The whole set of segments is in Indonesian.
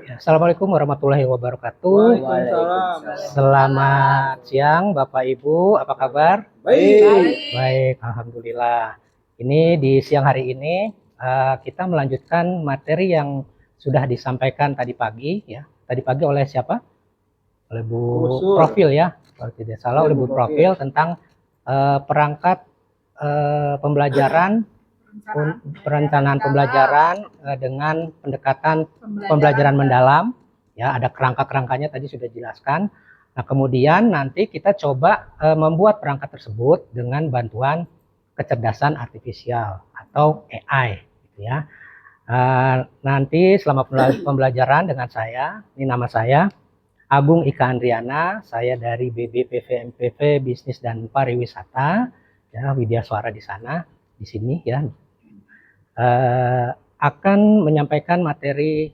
Ya, Assalamualaikum warahmatullahi wabarakatuh. Waalaikumsalam. Selamat siang Bapak Ibu, apa kabar? Baik. Baik, Alhamdulillah. Ini di siang hari ini kita melanjutkan materi yang sudah disampaikan tadi pagi ya. Tadi pagi oleh siapa? Oleh Bu Usul. Profil ya, kalau tidak salah oleh Bu Profil tentang perangkat pembelajaran, perencanaan pembelajaran dengan pendekatan pembelajaran mendalam ya, ada kerangka-kerangkanya tadi sudah dijelaskan. Nah, kemudian nanti kita coba membuat perangkat tersebut dengan bantuan kecerdasan artifisial atau AI gitu ya. Nanti selama pembelajaran dengan saya, ini nama saya Agung Ika Andriana, saya dari BBPV MPV Bisnis dan Pariwisata ya, Widya Suara di sana, di sini ya. Akan menyampaikan materi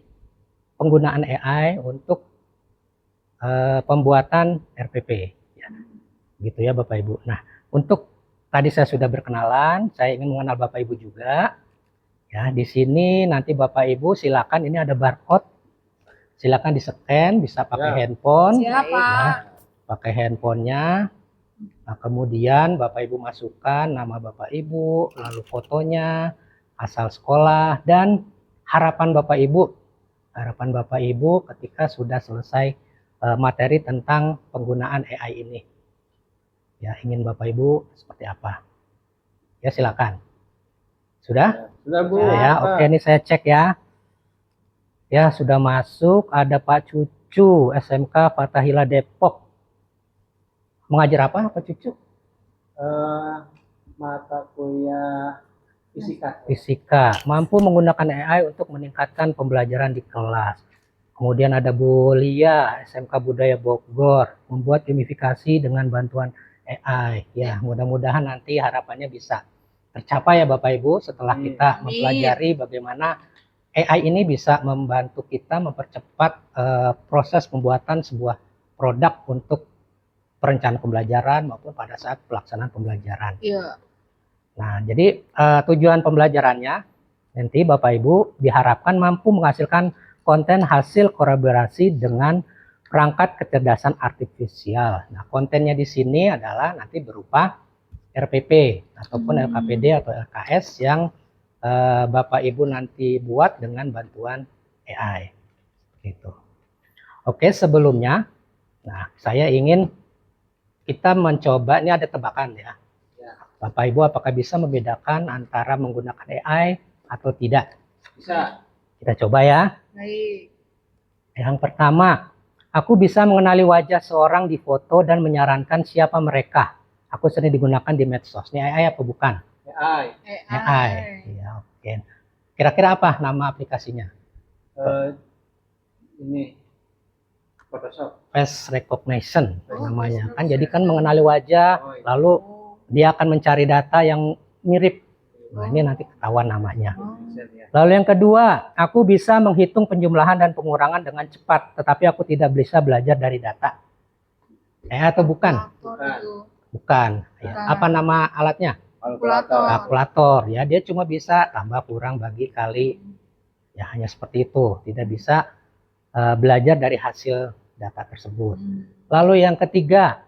penggunaan AI untuk pembuatan RPP ya. Gitu ya Bapak Ibu. Nah, untuk tadi saya sudah berkenalan, saya ingin mengenal Bapak Ibu juga ya. Di sini nanti Bapak Ibu silakan, ini ada barcode, silakan di-scan, bisa pakai handphone. Siapa? Ya, pakai handphonenya. Nah, kemudian Bapak Ibu masukkan nama Bapak Ibu, lalu fotonya, asal sekolah, dan harapan Bapak Ibu ketika sudah selesai materi tentang penggunaan AI ini. Ya, ingin Bapak Ibu seperti apa? Ya, silakan. Sudah? Sudah, Bu. Ya, oke, ini saya cek ya. Ya, sudah masuk. Ada Pak Cucu, SMK Fathahillah Depok. Mengajar apa Pak Cucu? Mata kuliah fisika. Fisika. Mampu menggunakan AI untuk meningkatkan pembelajaran di kelas. Kemudian ada Bu Lia, SMK Budaya Bogor, membuat gamifikasi dengan bantuan AI. Ya, mudah-mudahan nanti harapannya bisa tercapai ya Bapak Ibu setelah kita mempelajari bagaimana AI ini bisa membantu kita mempercepat proses pembuatan sebuah produk untuk perencanaan pembelajaran maupun pada saat pelaksanaan pembelajaran. Iya. Nah, jadi tujuan pembelajarannya nanti Bapak Ibu diharapkan mampu menghasilkan konten hasil kolaborasi dengan perangkat kecerdasan artifisial. Nah, kontennya di sini adalah nanti berupa RPP ataupun LKPD atau LKS yang Bapak Ibu nanti buat dengan bantuan AI. Gitu. Oke, sebelumnya, nah saya ingin kita mencoba, ini ada tebakan ya. Bapak Ibu apakah bisa membedakan antara menggunakan AI atau tidak? Bisa. Kita coba ya. Baik. Yang pertama, aku bisa mengenali wajah seorang di foto dan menyarankan siapa mereka. Aku sering digunakan di medsos. Ini AI apa bukan? AI. AI. Ya, oke. Kira-kira apa nama aplikasinya? Ini Photoshop. Face recognition namanya. Kan jadi kan mengenali wajah, lalu dia akan mencari data yang mirip. Nah, ini nanti ketahuan namanya. Lalu yang kedua, aku bisa menghitung penjumlahan dan pengurangan dengan cepat, tetapi aku tidak bisa belajar dari data. Atau bukan? Bukan. Ya. Apa nama alatnya? Kalkulator. Ya, dia cuma bisa tambah, kurang, bagi, kali. Ya, hanya seperti itu. Tidak bisa belajar dari hasil data tersebut. Lalu yang ketiga,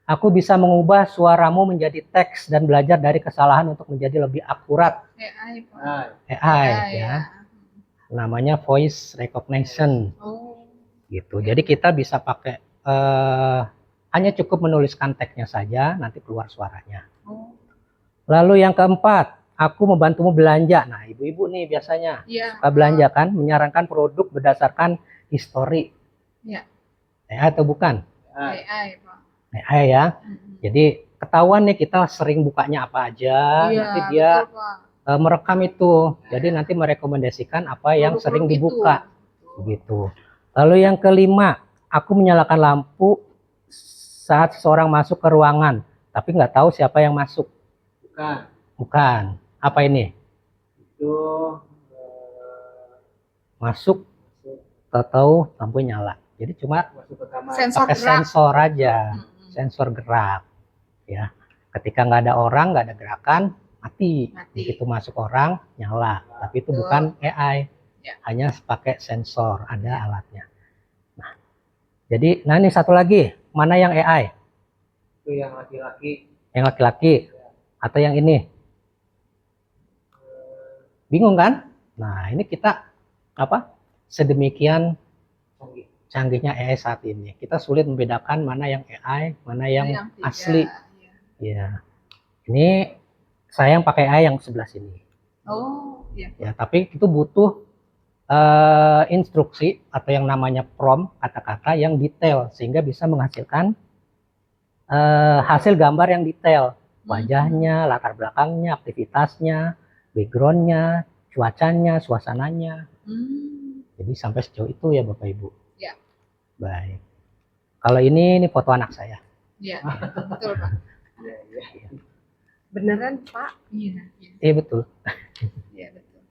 aku bisa mengubah suaramu menjadi teks dan belajar dari kesalahan untuk menjadi lebih akurat. AI ya. Namanya voice recognition. Gitu. Jadi kita bisa pakai hanya cukup menuliskan teksnya saja, nanti keluar suaranya. Lalu yang keempat, aku membantumu belanja. Nah, ibu-ibu nih biasanya suka belanja kan, menyarankan produk berdasarkan histori. Atau bukan? AI ya. Jadi ketahuan nih kita sering bukanya apa aja, nanti dia merekam itu. Jadi nanti merekomendasikan apa yang sering dibuka. Begitu. Lalu yang kelima, aku menyalakan lampu saat seseorang masuk ke ruangan, tapi nggak tahu siapa yang masuk. Bukan. Apa ini? Itu masuk, tahu lampu nyala. Jadi cuma pakai sensor aja, sensor gerak. Ya, ketika nggak ada orang, nggak ada gerakan, mati. Begitu masuk orang, nyala. Tapi itu bukan AI. Ya. hanya pakai sensor, ada alatnya. Nah, jadi, ini satu lagi, mana yang AI? Itu yang laki-laki. Yang laki-laki atau yang ini? Bingung kan? Nah, ini kita sedemikian Canggih. canggihnya AI saat ini. Kita sulit membedakan mana yang AI, mana yang tidak. asli. Ya. Ya. Ini saya yang pakai AI yang sebelah sini. Oh, iya. Ya, tapi itu butuh instruksi atau yang namanya prompt, kata-kata yang detail sehingga bisa menghasilkan hasil gambar yang detail. Wajahnya, latar belakangnya, aktivitasnya, backgroundnya, cuacanya, suasananya. Jadi sampai sejauh itu ya Bapak Ibu. Ya. Baik. Kalau ini foto anak saya. Iya, betul Pak. Iya. Beneran Pak? Iya. Iya betul. Iya betul.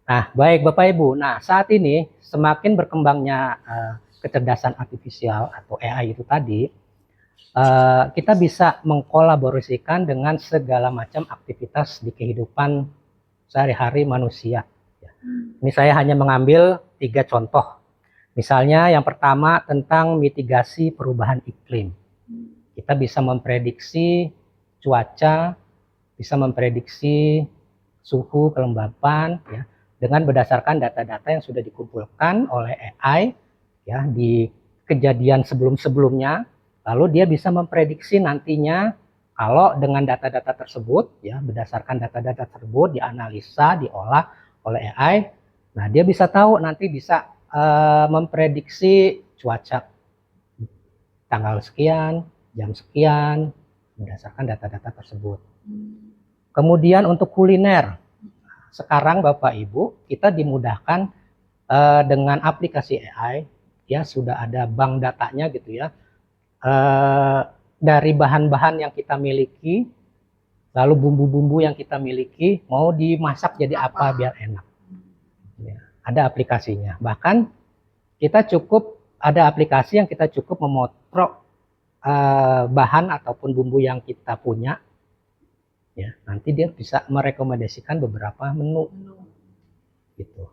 Nah, baik Bapak Ibu. Nah, saat ini semakin berkembangnya kecerdasan artifisial atau AI itu tadi, kita bisa mengkolaborasikan dengan segala macam aktivitas di kehidupan sehari-hari manusia. Ini saya hanya mengambil 3 contoh. Misalnya yang pertama tentang mitigasi perubahan iklim. Kita bisa memprediksi cuaca, bisa memprediksi suhu, kelembapan, ya, dengan berdasarkan data-data yang sudah dikumpulkan oleh AI ya di kejadian sebelum-sebelumnya. Lalu dia bisa memprediksi nantinya kalau dengan data-data tersebut, ya berdasarkan data-data tersebut dianalisa, diolah oleh AI, nah dia bisa tahu nanti bisa memprediksi cuaca tanggal sekian, jam sekian, berdasarkan data-data tersebut. Kemudian untuk kuliner, sekarang Bapak Ibu kita dimudahkan dengan aplikasi AI, ya sudah ada bank datanya gitu ya. Dari bahan-bahan yang kita miliki, lalu bumbu-bumbu yang kita miliki, mau dimasak jadi apa biar enak. Ya, ada aplikasinya. Bahkan kita cukup ada aplikasi yang kita cukup memotret bahan ataupun bumbu yang kita punya. Ya, nanti dia bisa merekomendasikan beberapa menu. Gitu.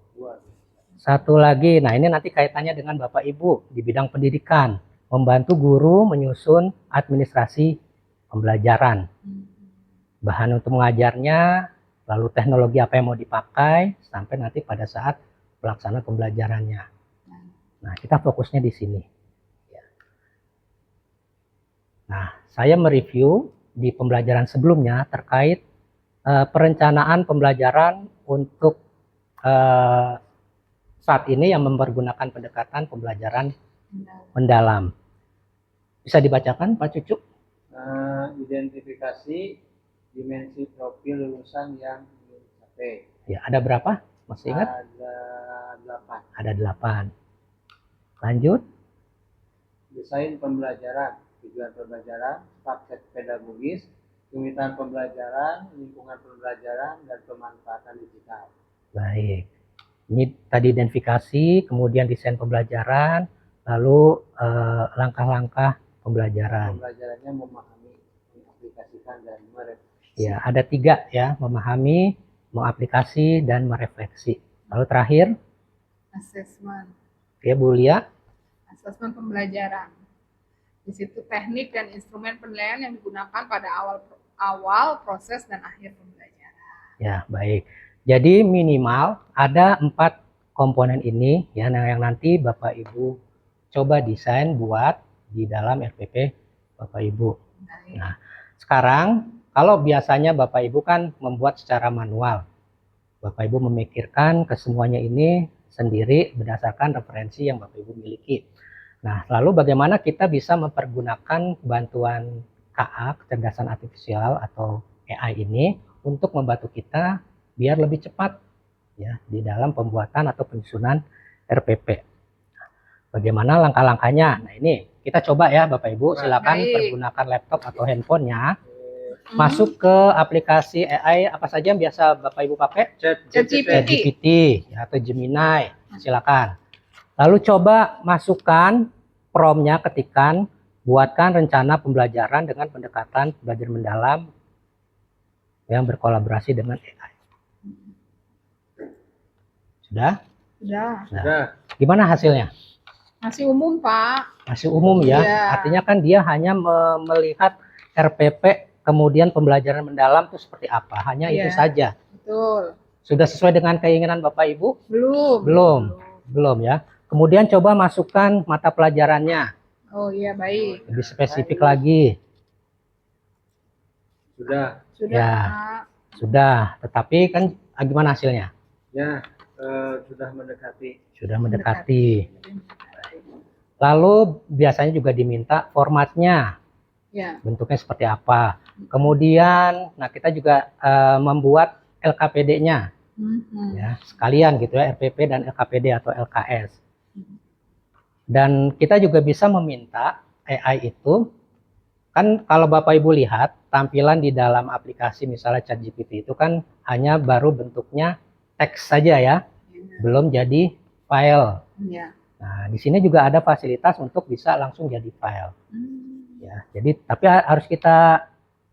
Satu lagi, nah ini nanti kaitannya dengan Bapak Ibu di bidang pendidikan, membantu guru menyusun administrasi pembelajaran. Bahan untuk mengajarnya, lalu teknologi apa yang mau dipakai, sampai nanti pada saat pelaksanaan pembelajarannya. Nah, kita fokusnya di sini. Nah, saya mereview di pembelajaran sebelumnya terkait perencanaan pembelajaran untuk saat ini yang mempergunakan pendekatan pembelajaran mendalam. Bisa dibacakan Pak Cucu? Identifikasi dimensi profil lulusan yang dicapai. Ya, ada berapa? Masih ingat? Ada 8. Ada 8. Lanjut. Desain pembelajaran, tujuan pembelajaran, paket pedagogis, kegiatan pembelajaran, lingkungan pembelajaran, dan pemanfaatan digital. Baik. Ini tadi identifikasi, kemudian desain pembelajaran, lalu langkah-langkah pembelajaran. Pembelajarannya memahami, mengaplikasikan, dan merefleksi. Ya, ada 3 ya, memahami, mengaplikasi, dan merefleksi. Lalu terakhir, Asesmen. ya Bu Lia. Asesmen pembelajaran. Di situ teknik dan instrumen penilaian yang digunakan pada awal proses dan akhir pembelajaran. Ya, baik. Jadi minimal ada 4 komponen ini ya yang nanti Bapak Ibu coba desain buat di dalam RPP Bapak Ibu. Nah, sekarang kalau biasanya Bapak Ibu kan membuat secara manual. Bapak Ibu memikirkan kesemuanya ini sendiri berdasarkan referensi yang Bapak Ibu miliki. Nah, lalu bagaimana kita bisa mempergunakan bantuan KA, kecerdasan artifisial atau AI ini untuk membantu kita biar lebih cepat ya di dalam pembuatan atau penyusunan RPP. Bagaimana langkah-langkahnya? Nah, ini kita coba ya Bapak Ibu, silakan pergunakan laptop atau handphonenya. Masuk ke aplikasi AI apa saja yang biasa Bapak Ibu pakai? ChatGPT ya, atau Gemini. Silakan. Lalu coba masukkan prompt-nya, ketikkan, buatkan rencana pembelajaran dengan pendekatan belajar mendalam yang berkolaborasi dengan AI. Sudah? Sudah. Nah, Sudah. gimana hasilnya? Masih umum, Pak. Masih umum ya. Iya. Artinya kan dia hanya melihat RPP kemudian pembelajaran mendalam itu seperti apa. Hanya itu Iya. saja. Betul. Sudah sesuai dengan keinginan Bapak Ibu? Belum. Belum ya. Kemudian coba masukkan mata pelajarannya. Oh iya, baik. Lebih spesifik lagi. Sudah. Sudah, Ya. Pak. Sudah. Tetapi kan gimana hasilnya? Ya, sudah mendekati. Sudah mendekati. Lalu biasanya juga diminta formatnya. Ya. Bentuknya seperti apa. Kemudian, nah kita juga membuat LKPD-nya. Ya, sekalian gitu ya, RPP dan LKPD atau LKS. Dan kita juga bisa meminta AI itu, kan kalau Bapak Ibu lihat tampilan di dalam aplikasi misalnya ChatGPT itu kan hanya baru bentuknya teks saja ya, belum jadi file. Ya. Nah, di sini juga ada fasilitas untuk bisa langsung jadi file. Ya, jadi tapi harus kita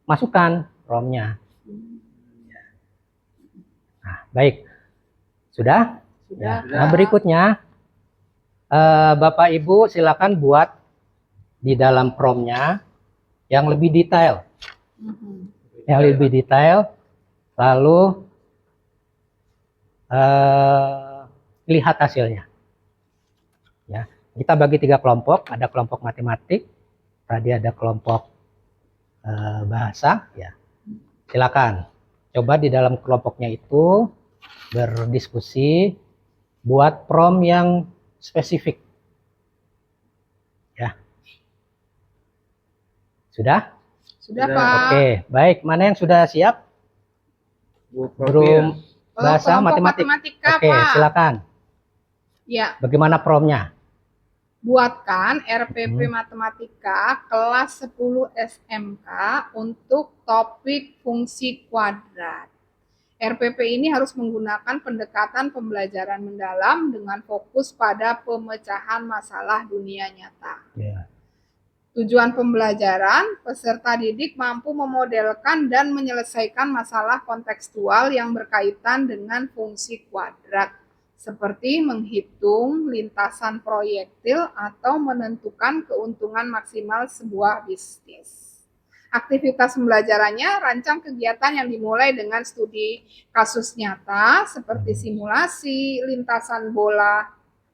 masukkan ROM-nya. Nah, baik. Sudah? Sudah. Nah, berikutnya Bapak Ibu silakan buat di dalam prompt-nya yang lebih detail. Yang lebih detail, lalu lihat hasilnya. Ya, kita bagi 3 kelompok, ada kelompok matematik, tadi ada kelompok bahasa, ya. Silakan coba di dalam kelompoknya itu berdiskusi, buat prompt yang spesifik. Ya. Sudah? Sudah, Sudah. Pak. Oke, baik. Mana yang sudah siap? Bu Belum bahasa kelompok matematik. matematika, Oke, Pak. silakan. Ya, Bagaimana prompt-nya? buatkan RPP Matematika kelas 10 SMK untuk topik fungsi kuadrat. RPP ini harus menggunakan pendekatan pembelajaran mendalam dengan fokus pada pemecahan masalah dunia nyata. Ya. Tujuan pembelajaran, peserta didik mampu memodelkan dan menyelesaikan masalah kontekstual yang berkaitan dengan fungsi kuadrat, seperti menghitung lintasan proyektil atau menentukan keuntungan maksimal sebuah bisnis. Aktivitas pembelajarannya rancang kegiatan yang dimulai dengan studi kasus nyata seperti simulasi, lintasan bola,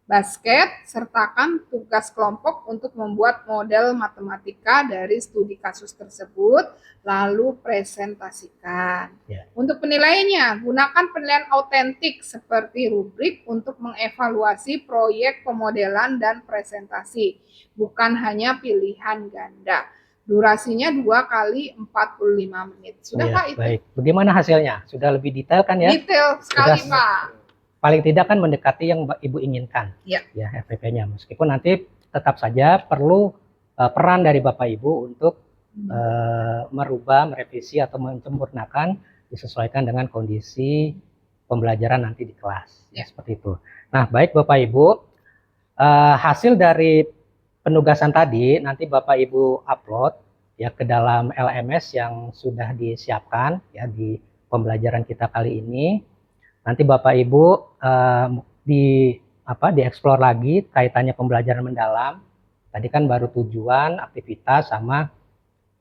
basket, sertakan tugas kelompok untuk membuat model matematika dari studi kasus tersebut, lalu presentasikan. Ya. Untuk penilaiannya, gunakan penilaian autentik seperti rubrik untuk mengevaluasi proyek pemodelan dan presentasi, bukan hanya pilihan ganda. Durasinya 2 kali 45 menit. Sudah, Ya, Pak, itu? baik. Bagaimana hasilnya? Sudah lebih detail kan ya? Detail sekali, Sudah. Pak. Paling tidak kan mendekati yang Ibu inginkan. Ya. Ya, RPP-nya. Meskipun nanti tetap saja perlu peran dari Bapak Ibu untuk merubah, merevisi atau menyempurnakan disesuaikan dengan kondisi pembelajaran nanti di kelas. Ya, seperti itu. Nah, baik Bapak Ibu, hasil dari penugasan tadi nanti Bapak Ibu upload ya ke dalam LMS yang sudah disiapkan ya di pembelajaran kita kali ini. Nanti Bapak Ibu dieksplor lagi kaitannya pembelajaran mendalam. Tadi kan baru tujuan, aktivitas sama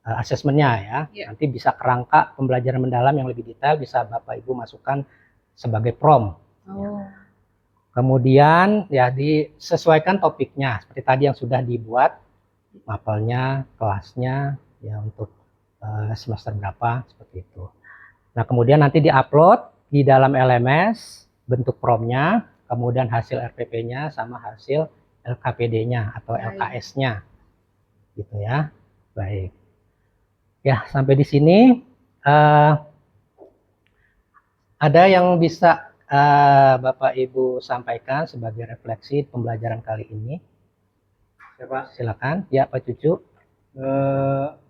asesmennya ya. Nanti bisa kerangka pembelajaran mendalam yang lebih detail bisa Bapak Ibu masukkan sebagai prompt. Kemudian ya disesuaikan topiknya seperti tadi yang sudah dibuat mapelnya, kelasnya ya untuk semester berapa seperti itu. Nah, kemudian nanti diupload di dalam LMS bentuk prompt-nya, kemudian hasil RPP-nya sama hasil LKPD-nya atau LKS-nya. Gitu ya. Baik. Ya, sampai di sini ada yang bisa Bapak Ibu sampaikan sebagai refleksi pembelajaran kali ini? Siapa? Silakan. Ya, Pak Cucu.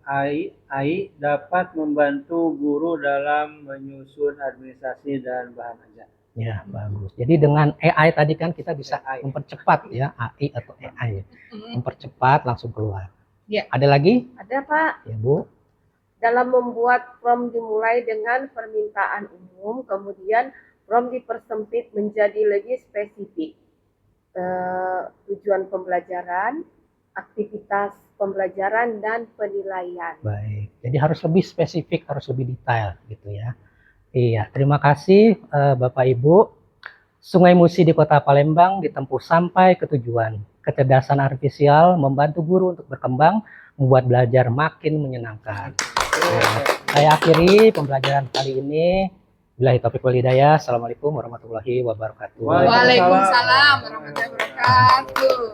AI dapat membantu guru dalam menyusun administrasi dan bahan ajar. Ya, bagus. Jadi dengan AI tadi kan kita bisa mempercepat ya, AI atau AI. Mempercepat langsung keluar. Ya. Ada lagi? Ada, Pak. Ya, Bu. Dalam membuat prompt dimulai dengan permintaan umum, kemudian From dipersempit menjadi lebih spesifik. Tujuan pembelajaran, aktivitas pembelajaran, dan penilaian. Baik, jadi harus lebih spesifik, harus lebih detail gitu ya. Iya, terima kasih Bapak Ibu. Sungai Musi di Kota Palembang ditempuh sampai ke tujuan. Kecerdasan artifisial membantu guru untuk berkembang, membuat belajar makin menyenangkan. Saya akhiri pembelajaran kali ini. Billahi taufiq wal hidayah. Assalamualaikum warahmatullahi wabarakatuh. Waalaikumsalam warahmatullahi wabarakatuh.